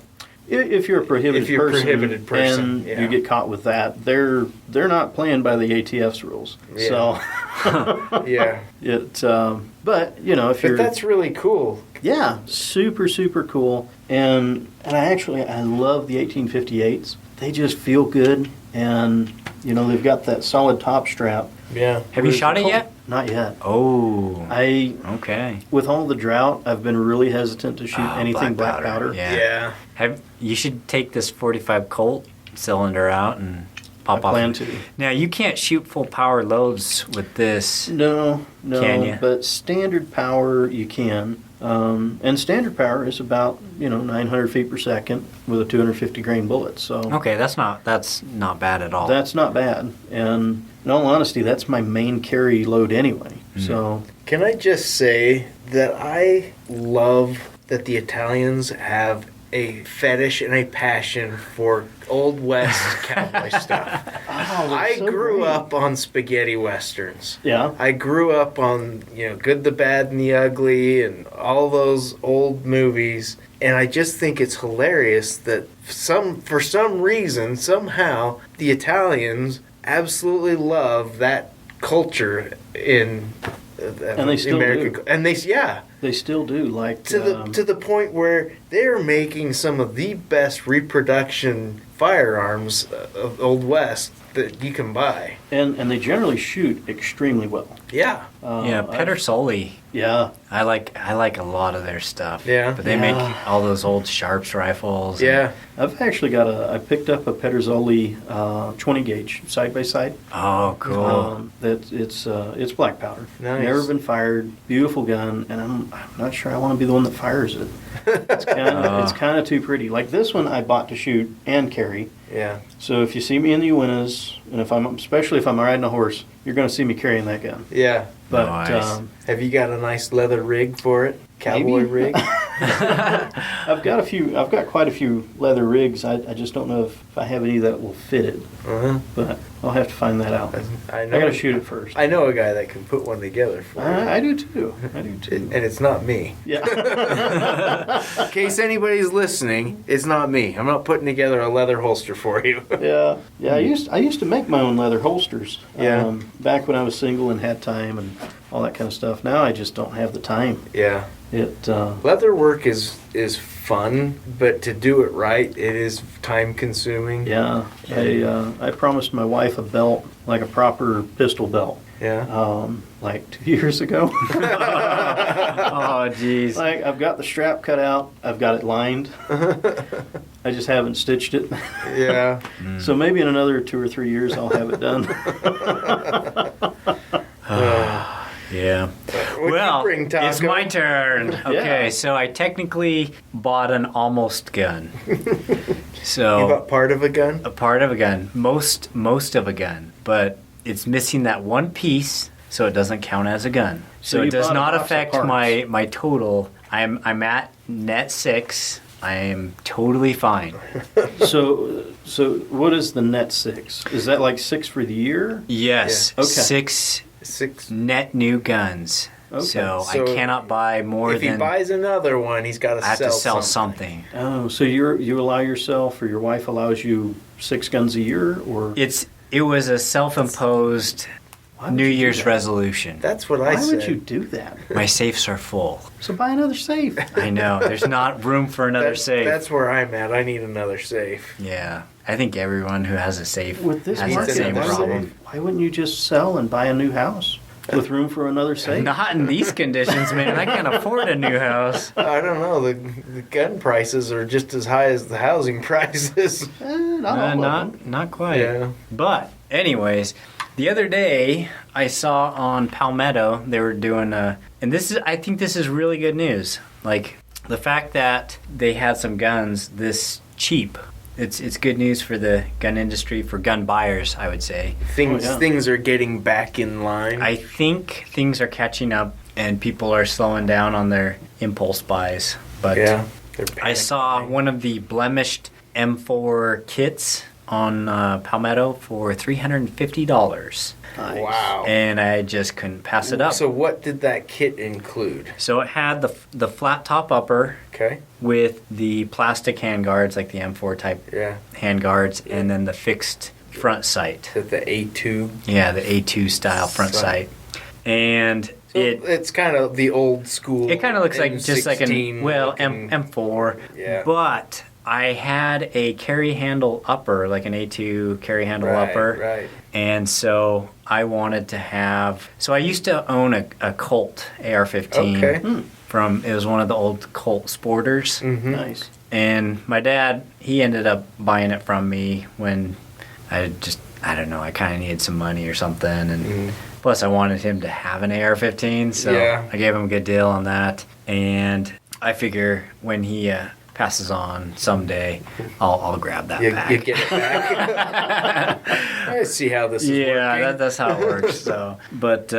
If you're a prohibited person, and you get caught with that, they're not playing by the ATF's rules. Yeah. So Yeah. But if you're, But that's really cool. yeah, super super cool. And I love the 1858s. They just feel good, and they've got that solid top strap. Yeah. Have you shot it yet? Not yet. Oh. Okay. With all the drought, I've been really hesitant to shoot anything black powder. Yeah. You should take this 45 Colt cylinder out and pop I off. plan to. Now you can't shoot full power loads with this. No. Can you? But standard power you can. And standard power is about 900 feet per second with a 250 grain bullet. So okay, that's not bad at all. That's not bad. And in all honesty, that's my main carry load anyway. So can I just say that I love that the Italians have a fetish and a passion for Old West cowboy stuff. I grew up on spaghetti westerns. Yeah. I grew up on, Good, the Bad, and the Ugly and all those old movies. And I just think it's hilarious that for some reason, somehow, the Italians absolutely love that culture in and they still American, do. And they still do, like to the point where they're making some of the best reproduction firearms of Old West that you can buy. And they generally shoot extremely well. Yeah. Pedersoli. Yeah. I like a lot of their stuff. Yeah. But they make all those old Sharps rifles. Yeah. I've actually I picked up a Pedersoli 20 gauge side by side. Oh, cool. It's black powder. Nice. Never been fired. Beautiful gun, and I'm not sure I want to be the one that fires it. It's kind of too pretty. Like this one, I bought to shoot and carry. Yeah. So if you see me in the Uintas, and especially if I'm riding a horse, you're going to see me carrying that gun. Yeah. But Nice. Have you got a nice leather rig for it? Cowboy Maybe. rig? I've got quite a few leather rigs. I just don't know if I have any that will fit it. Uh-huh. But I'll have to find that out. I got to shoot it first. I know a guy that can put one together for you. I do too. And it's not me. Yeah. In case anybody's listening, it's not me. I'm not putting together a leather holster for you. Yeah. I used to make my own leather holsters. Yeah. Back when I was single and had time and all that kind of stuff. Now I just don't have the time. Yeah. Leather Leather work is fun, but to do it right, it is time consuming. Yeah. I promised my wife a belt, like a proper pistol belt. Yeah. Like 2 years ago. Oh, jeez. Like I've got the strap cut out. I've got it lined. I just haven't stitched it. Yeah. So maybe in another 2 or 3 years I'll have it done. Yeah. What'd you bring, Taco? It's my turn. Okay, so I technically bought an almost gun. So You bought part of a gun? a part of a gun, most of a gun, but it's missing that one piece, so it doesn't count as a gun. So you it does bought a not box of affect parts. my total. I'm at net 6. I am totally fine. So what is the net 6? Is that like 6 for the year? Yes, Yeah. Okay. 6. net new guns. Okay. So I So cannot buy more If he than buys another one, he's got to I have sell to sell something. Oh, so you allow yourself, or your wife allows you 6 guns a year, or It was a self-imposed Why would New you do Year's that? resolution. That's what I Why said. would you do that? My safes are full. So buy another safe. I know. There's not room for another safe. That's where I'm at. I need another safe. Yeah. I think everyone who has a safe With this has the market, same why problem. why wouldn't you just sell and buy a new house with room for another safe? Not in these conditions, man. I can't afford a new house. I don't know. The gun prices are just as high as the housing prices. Not all of them. Not quite. Yeah. But, anyways, the other day I saw on Palmetto they were doing I think this is really good news. Like the fact that they had some guns this cheap. It's good news for the gun industry, for gun buyers, I would say. Things are getting back in line. I think things are catching up and people are slowing down on their impulse buys. But yeah. I saw one of the blemished M4 kits on Palmetto for $350. Nice. Wow. And I just couldn't pass it up. So what did that kit include? So it had the flat top upper Okay. with the plastic hand guards, like the M4 type Yeah. hand guards, and then the fixed front sight. Is that the A2? Yeah, the A2 style front sight. And So it's kind of the old school. it kind of looks like just like M16 looking- M4. Yeah. But I had a carry handle upper, like an A2 carry handle Right, upper. right. And so I wanted to have. So I used to own a Colt AR-15 Okay. it was one of the old Colt Sporters. Mm-hmm. Nice. And my dad, he ended up buying it from me when I don't know, I kind of needed some money or something. And plus I wanted him to have an AR-15, so Yeah. I gave him a good deal on that. And I figure when he passes on someday, I'll grab that back. You get it back. I see how this is working. Yeah, that's how it works. So, but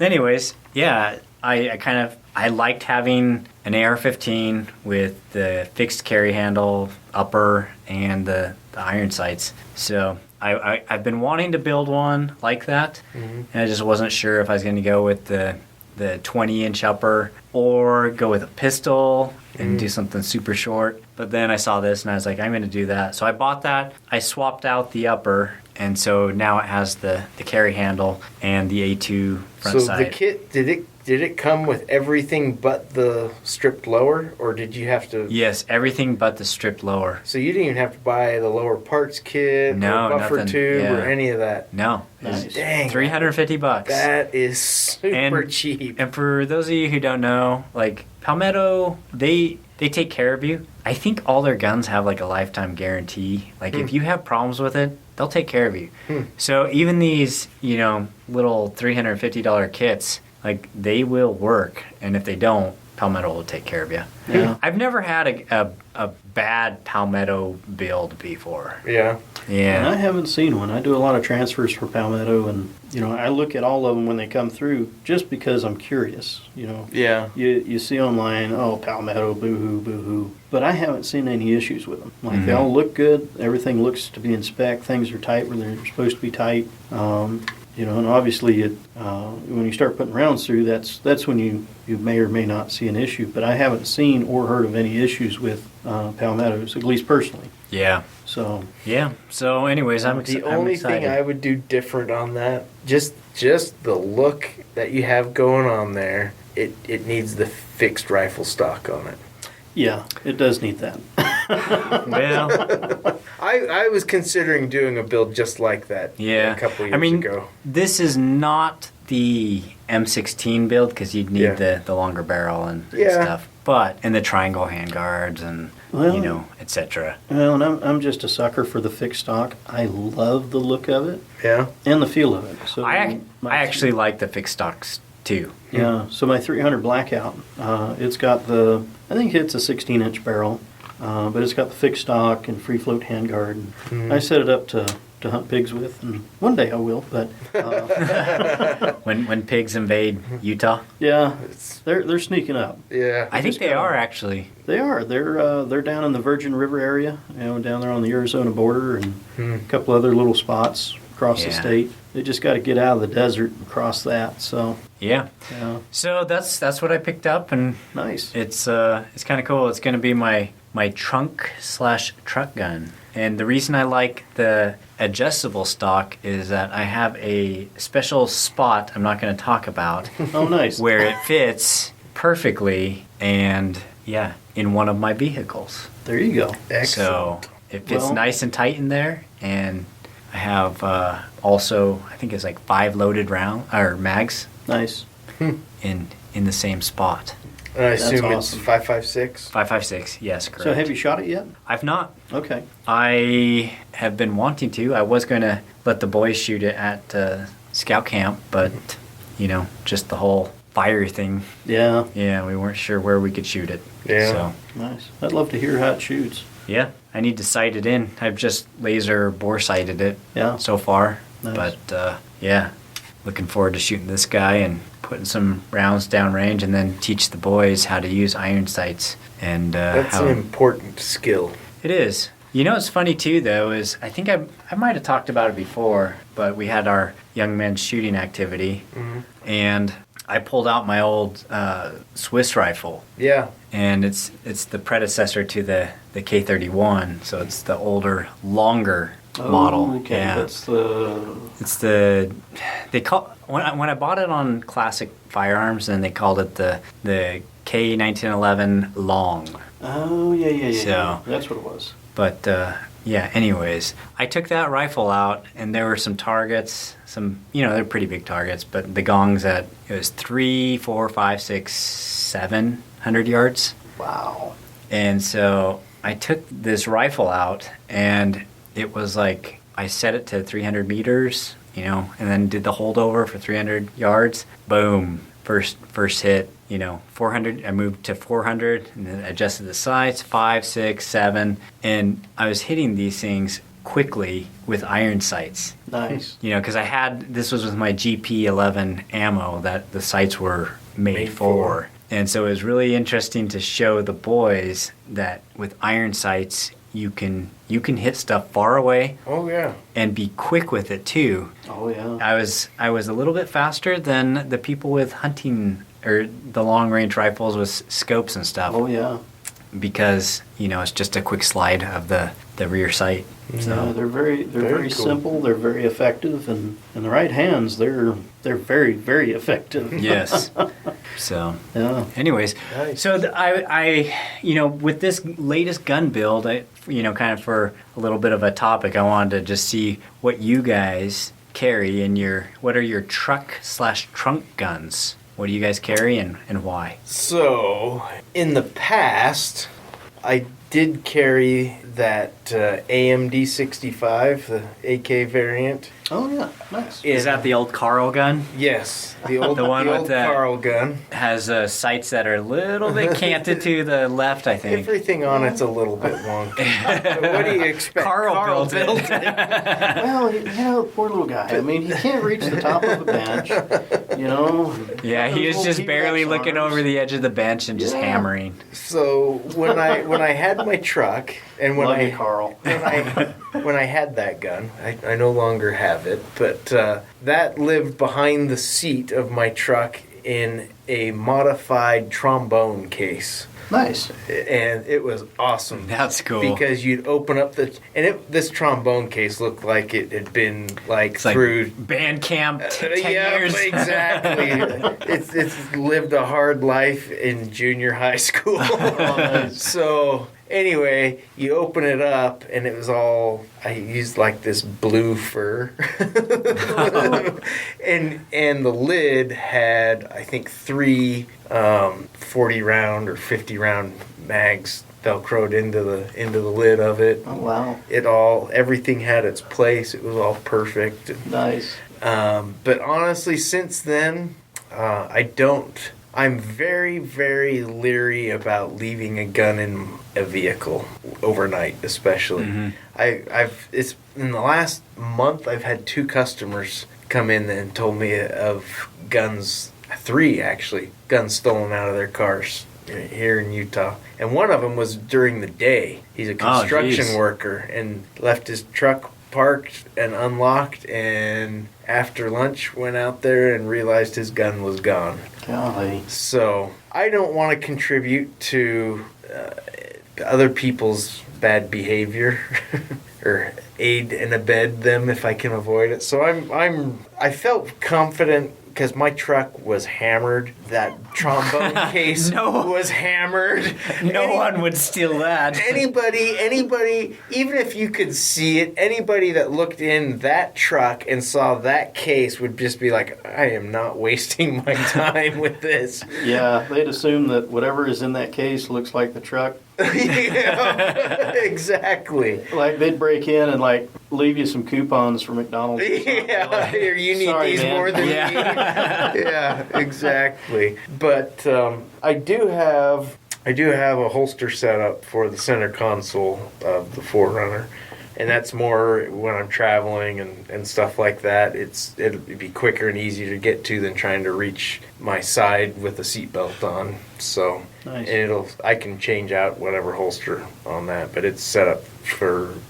anyways, yeah, I liked having an AR-15 with the fixed carry handle upper and the iron sights. So I've been wanting to build one like that, and I just wasn't sure if I was going to go with the 20-inch upper or go with a pistol and do something super short. But then I saw this and I was like, I'm going to do that. So I bought that. I swapped out the upper, and so now it has the carry handle and the A2 front So sight. the kit, did it come with everything but the stripped lower, or did you have to? Yes, everything but the stripped lower. So you didn't even have to buy the lower parts kit, No, or buffer nothing. tube, Yeah. or any of that. No, Nice. Dang, $350. that is super And- cheap. And for those of you who don't know, like Palmetto, they take care of you. I think all their guns have like a lifetime guarantee. Like if you have problems with it, they'll take care of you. So even these, little $350 kits, like they will work, and if they don't, Palmetto will take care of you. Yeah. I've never had a bad Palmetto build before. Yeah. And Yeah. I haven't seen one. I do a lot of transfers for Palmetto, and I look at all of them when they come through, just because I'm curious. Yeah. You see online, oh, Palmetto, boo-hoo, boo-hoo. But I haven't seen any issues with them. Like, they all look good. Everything looks to be in spec. Things are tight where they're supposed to be tight. And obviously, when you start putting rounds through, that's when you may or may not see an issue. But I haven't seen or heard of any issues with Palmettos, at least personally. Yeah. So, Yeah. So anyways, I'm The I'm only excited. thing I would do different on that, just the look that you have going on there, it needs the fixed rifle stock on it. yeah, it does need that. Well, I was considering doing a build just like that yeah. a couple years I mean, ago. this is not the M16 build because you'd need Yeah. the longer barrel and Yeah. stuff. But and the triangle handguards and Well- etc. Well, and I'm just a sucker for the fixed stock. I love the look of it Yeah. and the feel of it. So I my- actually like the fixed stocks too. Yeah, so my 300 Blackout, it's got I think it's a 16-inch barrel, but it's got the fixed stock and free float handguard. I set it up to hunt pigs with, and one day I will, but When pigs invade Utah, yeah, they're sneaking up. Yeah. I think just they gotta- are actually. They are. They're down in the Virgin River area, down there on the Arizona border, and a couple other little spots across the Yeah. state. They just got to get out of the desert and cross that. So, Yeah. yeah, So that's what I picked up, and nice. it's kind of cool. It's going to be my trunk/truck gun. And the reason I like the adjustable stock is that I have a special spot I'm not going to talk about Oh, nice. where it fits perfectly and in one of my vehicles. There you go. Excellent. So it fits Well- nice and tight in there, and I have also I think it's like 5 loaded mags Nice. in the same spot. And I That's assume awesome. it's 5.56. 5.56, yes, correct. So, have you shot it yet? I've not. Okay. I have been wanting to. I was going to let the boys shoot it at scout camp, but just the whole fire thing. Yeah. Yeah, we weren't sure where we could shoot it. Yeah. So Nice. I'd love to hear how it shoots. yeah, I need to sight it in. I've just laser bore sighted it Yeah. so far, Nice. but looking forward to shooting this guy and putting some rounds downrange, and then teach the boys how to use iron sights and That's how an important skill. it is. You know what's funny too, though, is I think I might have talked about it before, but we had our young men's shooting activity, and I pulled out my old Swiss rifle. Yeah. And it's the predecessor to the K31, so it's the older, longer model. Okay, Yeah. that's the... It's the when I bought it on Classic Firearms, and they called it the K1911 Long. Oh, yeah. So- That's what it was. But yeah, anyways, I took that rifle out, and there were some targets, they're pretty big targets, but the gongs it was 3, 4, 5, 6, 700 yards. Wow. And so I took this rifle out, and it was like I set it to 300 meters, and then did the holdover for 300 yards. Boom. First hit, 400. I moved to 400 and then adjusted the sights, 5, 6, 7. And I was hitting these things quickly with iron sights. Nice. Because this was with my GP11 ammo that the sights were made for. And so it was really interesting to show the boys that with iron sights, you can hit stuff far away. Oh yeah. And be quick with it too. Oh yeah. I was a little bit faster than the people with hunting or the long range rifles with scopes and stuff. Oh yeah. Because it's just a quick slide of the rear sight. Yeah, they're very cool. simple. They're very effective, and in the right hands, they're very, very effective. Yes. So, Yeah. anyways, Nice. so I with this latest gun build, kind of for a little bit of a topic, I wanted to just see what you guys carry in what are your truck/trunk guns? What do you guys carry and why? So, in the past, I did carry that AMD 65, the AK variant. Oh yeah, nice. Is that the old Carl gun? Yes, the old, The one the with old the- Carl gun. Has sights that are a little bit canted to the left, I think. Everything on it's a little bit wonky. But what do you expect? Carl built it. Well, poor little guy. I mean, he can't reach the top of a bench. Yeah, he was just barely looking over the edge of the bench and just Yeah. hammering. So when I had my truck and when Love I you, Carl. when I had that gun, I no longer have it, but that lived behind the seat of my truck in a modified trombone case. Nice. And it was awesome. That's cool. Because you'd open up this trombone case looked like it had been It's through like band camp 10 yeah, years. exactly. it's lived a hard life in junior high school. nice. So anyway, you open it up and it was all I used like this blue fur, and the lid had I think 3 40 round or 50 round mags velcroed into the lid of it. Oh wow. Everything had its place. It was all perfect. Nice. But honestly, since then, I'm very, very leery about leaving a gun in a vehicle overnight, especially. Mm-hmm. It's in the last month I've had 2 customers come in and told me of guns, 3 actually, guns stolen out of their cars here in Utah. And one of them was during the day. He's a construction geez. worker and left his truck parked and unlocked, and after lunch went out there and realized his gun was gone. Golly. So I don't want to contribute to other people's bad behavior or aid and abet them if I can avoid it. So I felt confident because my truck was hammered. That trombone case was hammered. No one would steal that. Anybody, even if you could see it, anybody that looked in that truck and saw that case would just be like, I am not wasting my time with this. Yeah, they'd assume that whatever is in that case looks like the truck. Yeah, exactly. Like they'd break in and like leave you some coupons for McDonald's. Or something. Yeah, here, you need Sorry, these man. more than me. Yeah, exactly. But I do have a holster set up for the center console of the 4Runner. And that's more when I'm traveling and stuff like that. It'll be quicker and easier to get to than trying to reach my side with the seatbelt on. So Nice. I can change out whatever holster on that, but it's set up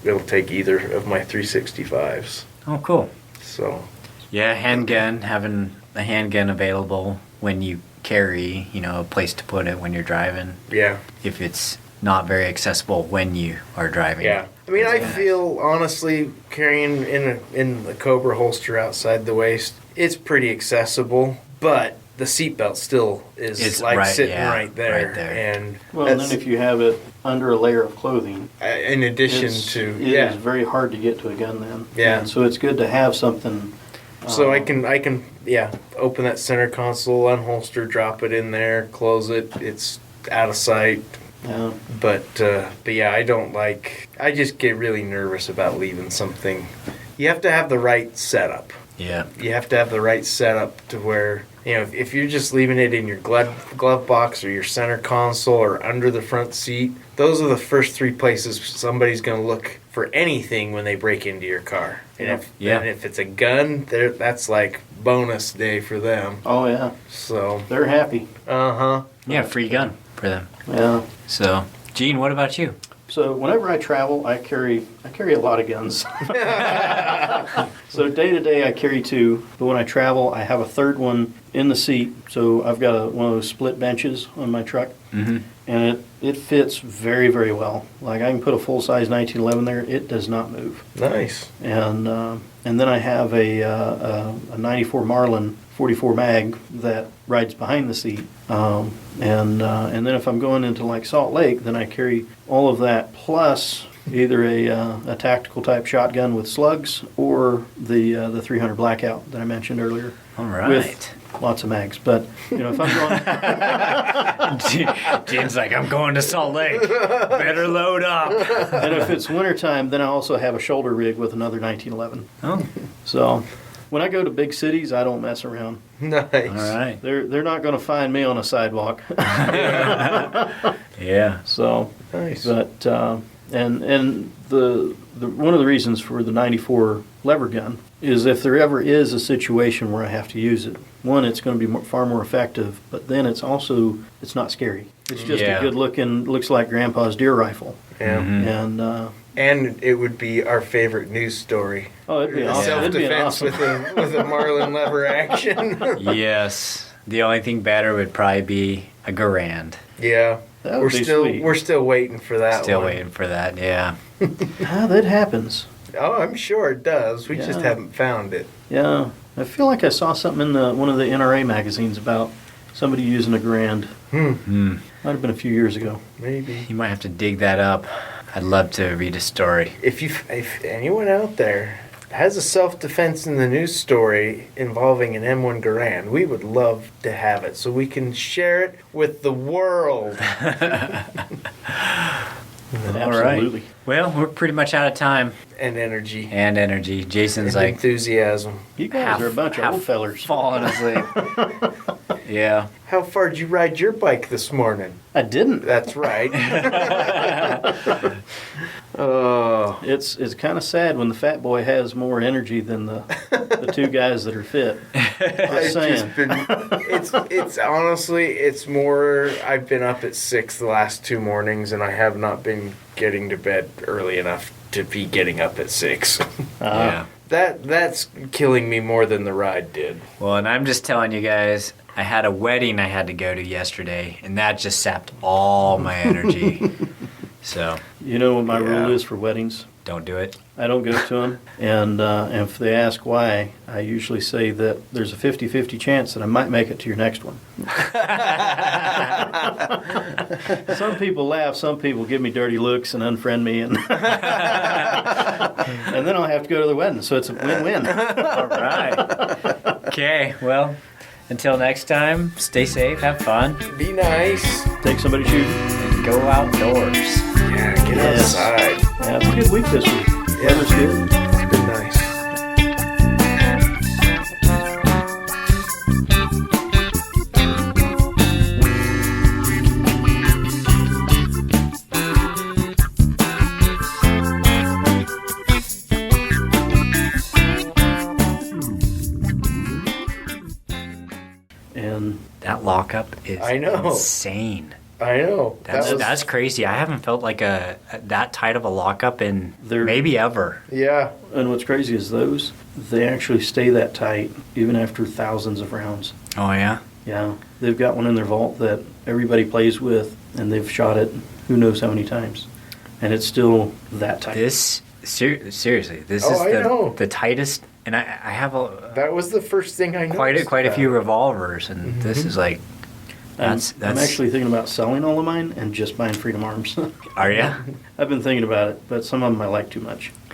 it'll take either of my 365s. Oh, cool. So Yeah, handgun, having a handgun available when you carry, a place to put it when you're driving. yeah. If it's not very accessible when you are driving. Yeah, I mean, I That's feel honestly carrying in the Cobra holster outside the waist, it's pretty accessible, but the seatbelt still is It's like right, sitting yeah, right there. right there. And Well, and that's, then if you have it under a layer of clothing, in addition to it is very hard to get to a gun then. Yeah. And so it's good to have something. So I can open that center console, unholster, drop it in there, close it. It's out of sight. Yeah. But yeah, I just get really nervous about leaving something. You have to have the right setup. Yeah. You have to have the right setup to where, if you're just leaving it in your glove box or your center console or under the front seat, those are the first three places somebody's going to look for anything when they break into your car. And if it's a gun, that's like bonus day for them. Oh yeah. So, They're happy. Yeah, free gun for them. Yeah. So, Gene, what about you? So whenever I travel, I carry a lot of guns. So day to day, I carry two, but when I travel, I have a third one in the seat. So I've got one of those split benches on my truck, Mm-hmm. and it fits very, very well. Like I can put a full size 1911 there; it does not move. nice. And then I have a 94 Marlin 44 mag that rides behind the seat. And then if I'm going into like Salt Lake, then I carry all of that plus either a tactical type shotgun with slugs or the 300 Blackout that I mentioned earlier. All right. With lots of mags. But if I'm going, Gene's like, I'm going to Salt Lake. Better load up. and if it's wintertime, then I also have a shoulder rig with another 1911. Oh, So when I go to big cities, I don't mess around. Nice. all right. They're not going to find me on a sidewalk. Yeah. So, Nice. but and the one of the reasons for the 94 lever gun is if there ever is a situation where I have to use it. One, it's going to be far more effective, but then it's not scary. It's just Yeah. a good looking, looks like Grandpa's deer rifle, Yeah. Mhm. and And it would be our favorite news story. it'd be awesome. It'd be Self-defense awesome. with a Marlin lever action. Yes. The only thing better would probably be a Garand. Yeah. That would be sweet. We're still waiting for that Still one. waiting for that, yeah. That happens. Oh, I'm sure it does. We just Yeah. haven't found it. Yeah, I feel like I saw something in one of the NRA magazines about somebody using a Garand. Hmm. Might have been a few years ago. Maybe. You might have to dig that up. I'd love to read a story. If anyone out there has a self-defense in the news story involving an M1 Garand, we would love to have it so we can share it with the world. All right. Absolutely. Well, we're pretty much out of time And energy. and energy. Jason's And like enthusiasm. You guys half- are a bunch of half old fellers. falling asleep. Yeah. How far did you ride your bike this morning? I didn't. That's right. Oh. It's kind of sad when the fat boy has more energy than the two guys that are fit. It's saying. just been, it's honestly, it's more, I've been up at 6 the last 2 mornings and I have not been getting to bed early enough to be getting up at 6. Yeah. That's killing me more than the ride did. Well, and I'm just telling you guys, I had a wedding I had to go to yesterday, and that just sapped all my energy. So, You know what my Yeah. rule is for weddings? don't do it. I don't go to them. And if they ask why, I usually say that there's a 50-50 chance that I might make it to your next one. Some people laugh. Some people give me dirty looks and unfriend me. And, and then I'll have to go to the wedding. So it's a win-win. All right. Okay, well, until next time, stay safe, have fun, Be nice. Take somebody shooting. and go outdoors. Yeah, get Yes. outside. Yeah, it's a good week this week. Yeah. Weather's good. It's been nice. And That lockup is I know. insane. I know. That's crazy. I haven't felt like that tight of a lockup in They're- maybe ever. Yeah. and what's crazy is they actually stay that tight even after thousands of rounds. Oh yeah. Yeah, they've got one in their vault that everybody plays with, and they've shot it who knows how many times, and it's still that tight. Seriously, this Oh, is I know. the tightest, and I have That was the first thing I noticed. quite a few about it. revolvers, and this is like I'm that's actually thinking about selling all of mine and just buying Freedom Arms. are ya? I've been thinking about it, but some of them I like too much.